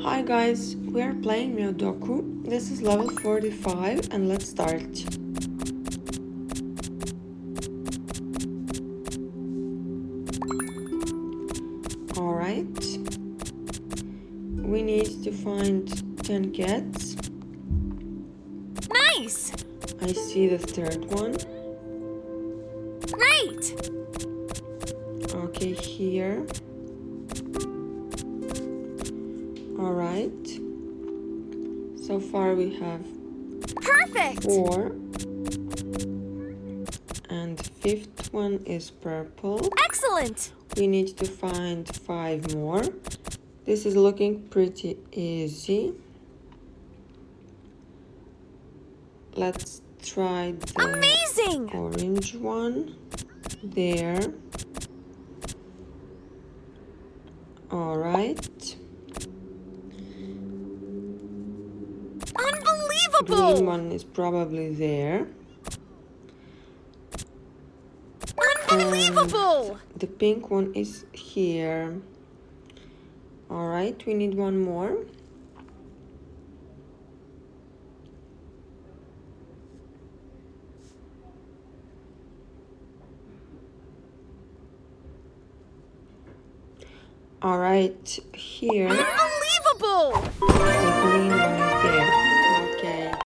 Hi guys, we are playing Meowdoku. This is level 45 and let's start. Alright. We need to find 10 cats. Nice! I see the third one. Great! Okay, here. Alright. So far we have Perfect! 4. And the fifth one is purple. Excellent! We need to find 5 more. This is looking pretty easy. Let's try the Amazing! orange one. There. Alright. Unbelievable! Green one is probably there. Unbelievable! And the pink one is here. Alright, we need one more. Alright, here. Unbelievable! The green one is there. Okay.